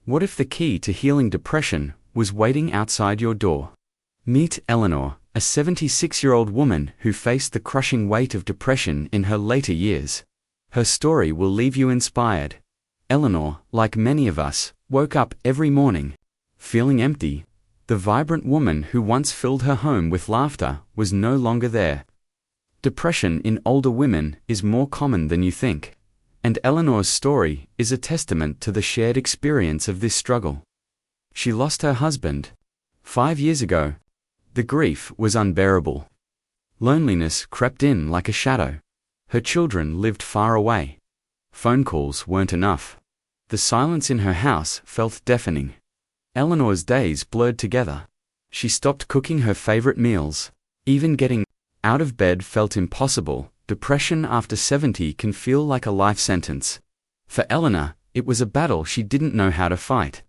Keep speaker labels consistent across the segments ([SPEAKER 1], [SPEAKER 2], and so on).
[SPEAKER 1] What if the key to healing depression was waiting outside your door? Meet Eleanor, a 76-year-old woman who faced the crushing weight of depression in her later years. Her story will leave you inspired. Eleanor, like many of us, woke up every morning feeling empty. The vibrant woman who once filled her home with laughter was no longer there. Depression in older women is more common than you think, and Eleanor's story is a testament to the shared experience of this struggle. She lost her husband 5 years ago. The grief was unbearable. Loneliness crept in like a shadow. Her children lived far away. Phone calls weren't enough. The silence in her house felt deafening. Eleanor's days blurred together. She stopped cooking her favorite meals. Even getting out of bed felt impossible. Depression after 70 can feel like a life sentence. For Eleanor, it was a battle she didn't know how to fight.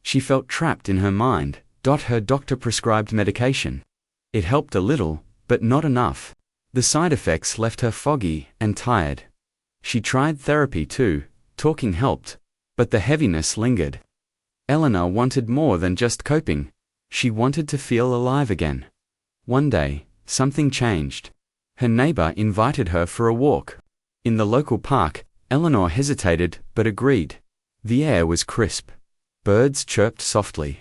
[SPEAKER 1] She felt trapped in her mind. Her doctor prescribed medication. It helped a little, but not enough. The side effects left her foggy and tired. She tried therapy too. Talking helped, but the heaviness lingered. Eleanor wanted more than just coping. She wanted to feel alive again. One day, something changed. Her neighbor invited her for a walk. In the local park, Eleanor hesitated but agreed. The air was crisp. Birds chirped softly.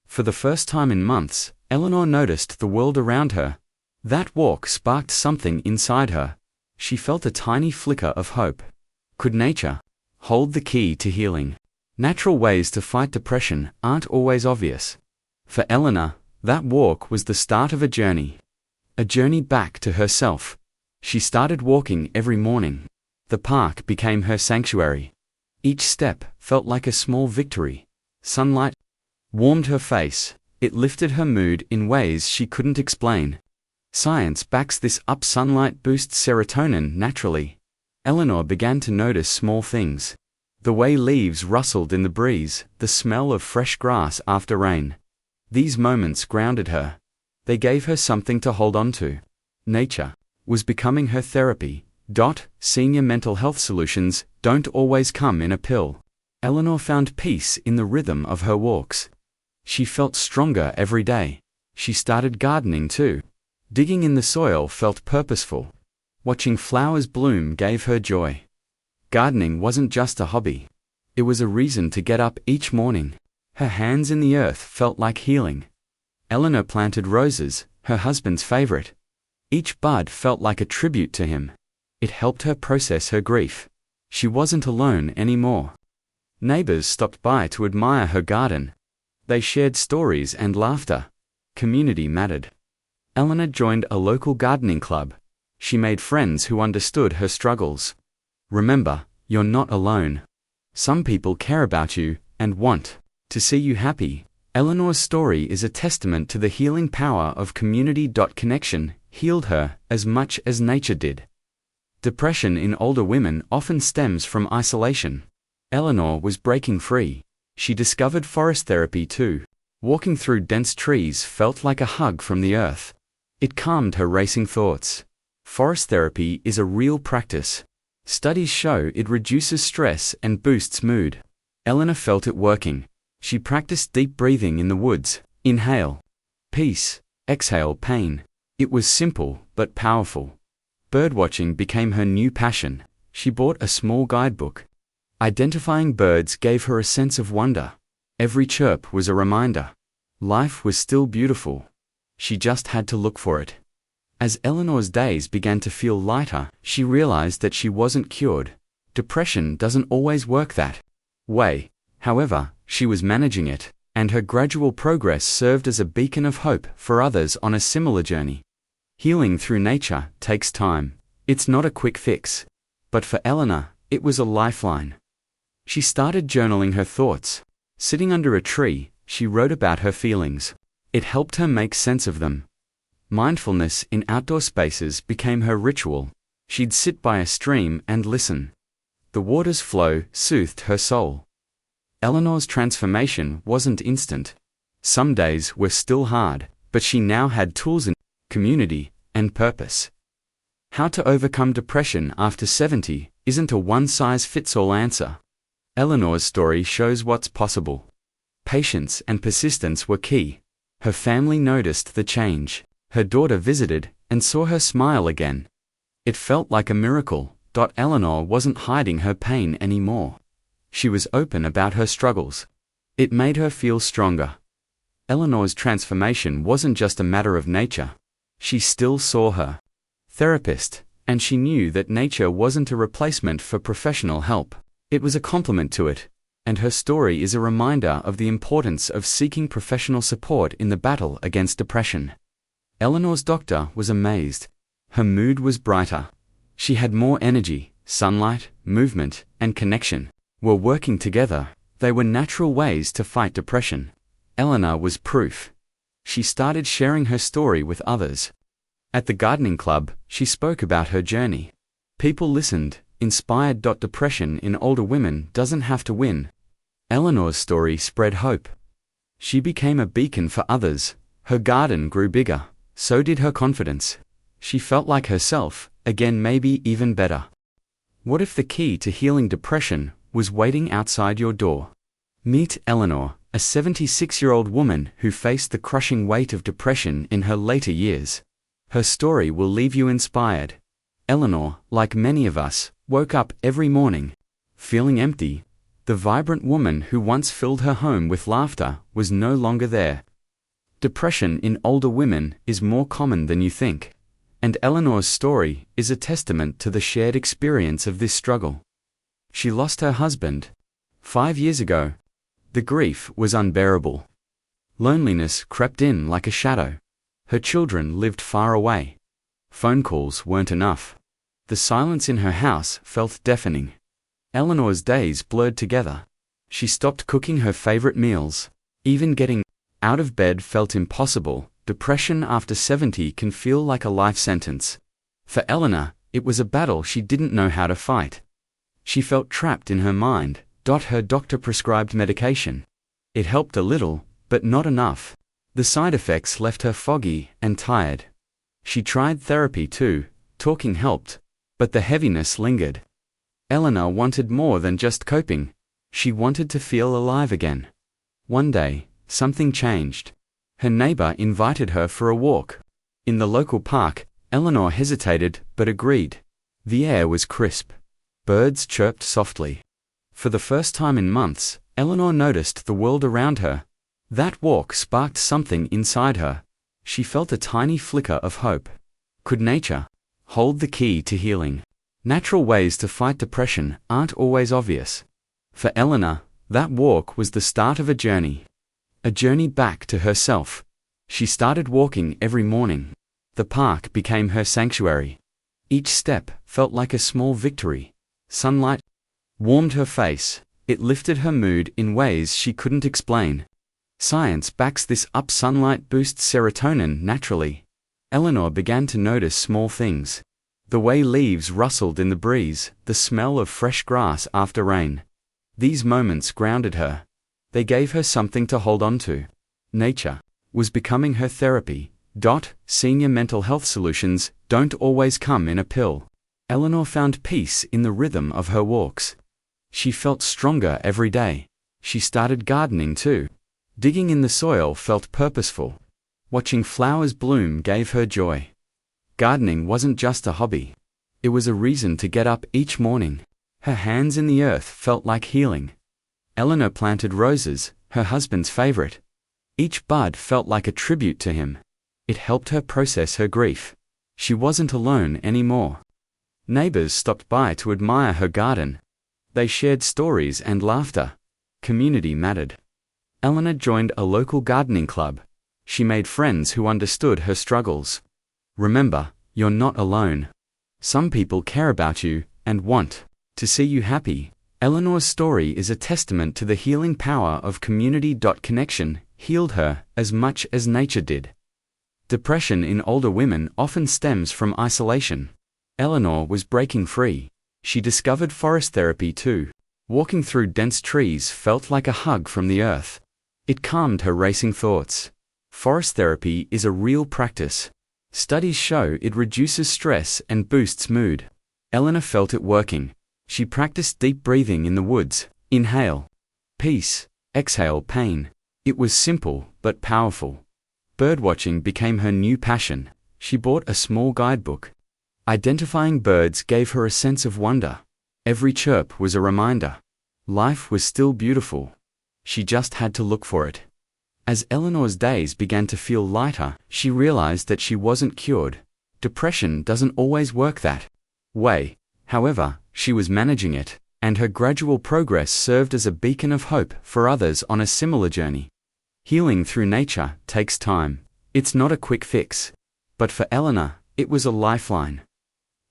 [SPEAKER 1] For the first time in months, Eleanor noticed the world around her. That walk sparked something inside her. She felt a tiny flicker of hope. Could nature hold the key to healing? Natural ways to fight depression aren't always obvious. For Eleanor, that walk was the start of a journey back to herself. She started walking every morning. The park became her sanctuary. Each step felt like a small victory. Sunlight warmed her face. It lifted her mood in ways she couldn't explain. Science backs this up. Sunlight boosts serotonin naturally. Eleanor began to notice small things. The way leaves rustled in the breeze, the smell of fresh grass after rain. These moments grounded her. They gave her something to hold on to. Nature was becoming her therapy. Senior mental health solutions don't always come in a pill. Eleanor found peace in the rhythm of her walks. She felt stronger every day. She started gardening too. Digging in the soil felt purposeful. Watching flowers bloom gave her joy. Gardening wasn't just a hobby. It was a reason to get up each morning. Her hands in the earth felt like healing. Eleanor planted roses, her husband's favorite. Each bud felt like a tribute to him. It helped her process her grief. She wasn't alone anymore. Neighbors stopped by to admire her garden. They shared stories and laughter. Community mattered. Eleanor joined a local gardening club. She made friends who understood her struggles. Remember, you're not alone. Some people care about you and want to see you happy. Eleanor's story is a testament to the healing power of community. Connection healed her as much as nature did. Depression in older women often stems from isolation. Eleanor was breaking free. She discovered forest therapy too. Walking through dense trees felt like a hug from the earth. It calmed her racing thoughts. Forest therapy is a real practice. Studies show it reduces stress and boosts mood. Eleanor felt it working. She practiced deep breathing in the woods. Inhale peace, exhale pain. It was simple but powerful. Birdwatching became her new passion. She bought a small guidebook. Identifying birds gave her a sense of wonder. Every chirp was a reminder. Life was still beautiful. She just had to look for it. As Eleanor's days began to feel lighter, she realized that she wasn't cured. Depression doesn't always work that way. However, she was managing it, and her gradual progress served as a beacon of hope for others on a similar journey. Healing through nature takes time. It's not a quick fix. But for Eleanor, it was a lifeline. She started journaling her thoughts. Sitting under a tree, she wrote about her feelings. It helped her make sense of them. Mindfulness in outdoor spaces became her ritual. She'd sit by a stream and listen. The water's flow soothed her soul. Eleanor's transformation wasn't instant. Some days were still hard, but she now had tools in community and purpose. How to overcome depression after 70 isn't a one-size-fits-all answer. Eleanor's story shows what's possible. Patience and persistence were key. Her family noticed the change. Her daughter visited and saw her smile again. It felt like a miracle. Eleanor wasn't hiding her pain anymore. She was open about her struggles. It made her feel stronger. Eleanor's transformation wasn't just a matter of nature. She still saw her therapist, and she knew that nature wasn't a replacement for professional help. It was a complement to it, and her story is a reminder of the importance of seeking professional support in the battle against depression. Eleanor's doctor was amazed. Her mood was brighter. She had more energy. Sunlight, movement, and connection were working together. They were natural ways to fight depression. Eleanor was proof. She started sharing her story with others. At the gardening club, she spoke about her journey. People listened, inspired. Depression in older women doesn't have to win. Eleanor's story spread hope. She became a beacon for others. Her garden grew bigger. So did her confidence. She felt like herself, again, maybe even better. What if the key to healing depression was waiting outside your door? Meet Eleanor, a 76-year-old woman who faced the crushing weight of depression in her later years. Her story will leave you inspired. Eleanor, like many of us, woke up every morning feeling empty. The vibrant woman who once filled her home with laughter was no longer there. Depression in older women is more common than you think. And Eleanor's story is a testament to the shared experience of this struggle. She lost her husband 5 years ago. The grief was unbearable. Loneliness crept in like a shadow. Her children lived far away. Phone calls weren't enough. The silence in her house felt deafening. Eleanor's days blurred together. She stopped cooking her favorite meals. Even getting out of bed felt impossible. Depression after 70 can feel like a life sentence. For Eleanor, it was a battle she didn't know how to fight. She felt trapped in her mind. Her doctor prescribed medication. It helped a little, but not enough. The side effects left her foggy and tired. She tried therapy too. Talking helped, but the heaviness lingered. Eleanor wanted more than just coping. She wanted to feel alive again. One day, something changed. Her neighbor invited her for a walk. In the local park, Eleanor hesitated but agreed. The air was crisp. Birds chirped softly. For the first time in months, Eleanor noticed the world around her. That walk sparked something inside her. She felt a tiny flicker of hope. Could nature hold the key to healing? Natural ways to fight depression aren't always obvious. For Eleanor, that walk was the start of a journey. A journey back to herself. She started walking every morning. The park became her sanctuary. Each step felt like a small victory. Sunlight warmed her face. It lifted her mood in ways she couldn't explain. Science backs this up. Sunlight boosts serotonin naturally. Eleanor began to notice small things. The way leaves rustled in the breeze, the smell of fresh grass after rain. These moments grounded her. They gave her something to hold on to. Nature was becoming her therapy. Senior mental health solutions don't always come in a pill. Eleanor found peace in the rhythm of her walks. She felt stronger every day. She started gardening too. Digging in the soil felt purposeful. Watching flowers bloom gave her joy. Gardening wasn't just a hobby. It was a reason to get up each morning. Her hands in the earth felt like healing. Eleanor planted roses, her husband's favorite. Each bud felt like a tribute to him. It helped her process her grief. She wasn't alone anymore. Neighbors stopped by to admire her garden. They shared stories and laughter. Community mattered. Eleanor joined a local gardening club. She made friends who understood her struggles. Remember, you're not alone. Some people care about you and want to see you happy. Eleanor's story is a testament to the healing power of community. Connection healed her as much as nature did. Depression in older women often stems from isolation. Eleanor was breaking free. She discovered forest therapy too. Walking through dense trees felt like a hug from the earth. It calmed her racing thoughts. Forest therapy is a real practice. Studies show it reduces stress and boosts mood. Eleanor felt it working. She practiced deep breathing in the woods, Inhale peace, exhale pain. It was simple but powerful. Birdwatching became her new passion. She bought a small guidebook. Identifying birds gave her a sense of wonder. Every chirp was a reminder. Life was still beautiful. She just had to look for it. As Eleanor's days began to feel lighter, she realized that she wasn't cured. Depression doesn't always work that way. However, she was managing it, and her gradual progress served as a beacon of hope for others on a similar journey. Healing through nature takes time. It's not a quick fix. But for Eleanor, it was a lifeline.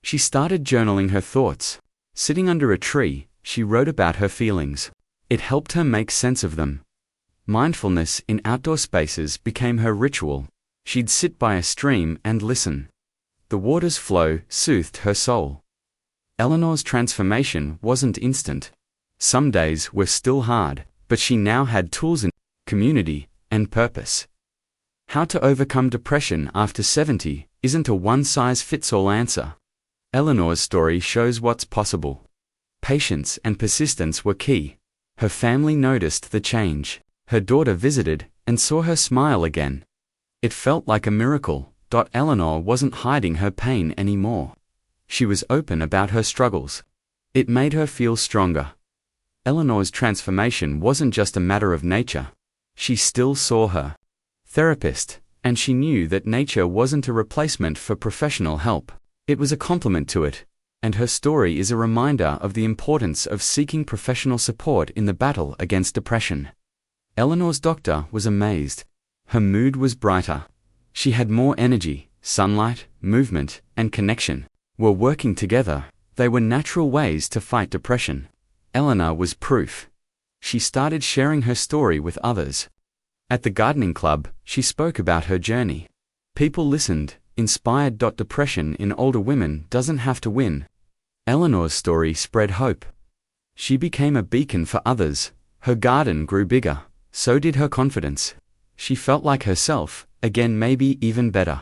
[SPEAKER 1] She started journaling her thoughts. Sitting under a tree, she wrote about her feelings. It helped her make sense of them. Mindfulness in outdoor spaces became her ritual. She'd sit by a stream and listen. The water's flow soothed her soul. Eleanor's transformation wasn't instant. Some days were still hard, but she now had tools in community and purpose. How to overcome depression after 70 isn't a one-size-fits-all answer. Eleanor's story shows what's possible. Patience and persistence were key. Her family noticed the change. Her daughter visited and saw her smile again. It felt like a miracle. Eleanor wasn't hiding her pain anymore. She was open about her struggles. It made her feel stronger. Eleanor's transformation wasn't just a matter of nature. She still saw her therapist, and she knew that nature wasn't a replacement for professional help. It was a complement to it, and her story is a reminder of the importance of seeking professional support in the battle against depression. Eleanor's doctor was amazed. Her mood was brighter. She had more energy. Sunlight, movement, and connection were working together. They were natural ways to fight depression. Eleanor was proof. She started sharing her story with others. At the gardening club, she spoke about her journey. People listened, inspired. Depression in older women doesn't have to win. Eleanor's story spread hope. She became a beacon for others. Her garden grew bigger. So did her confidence. She felt like herself, again, maybe even better.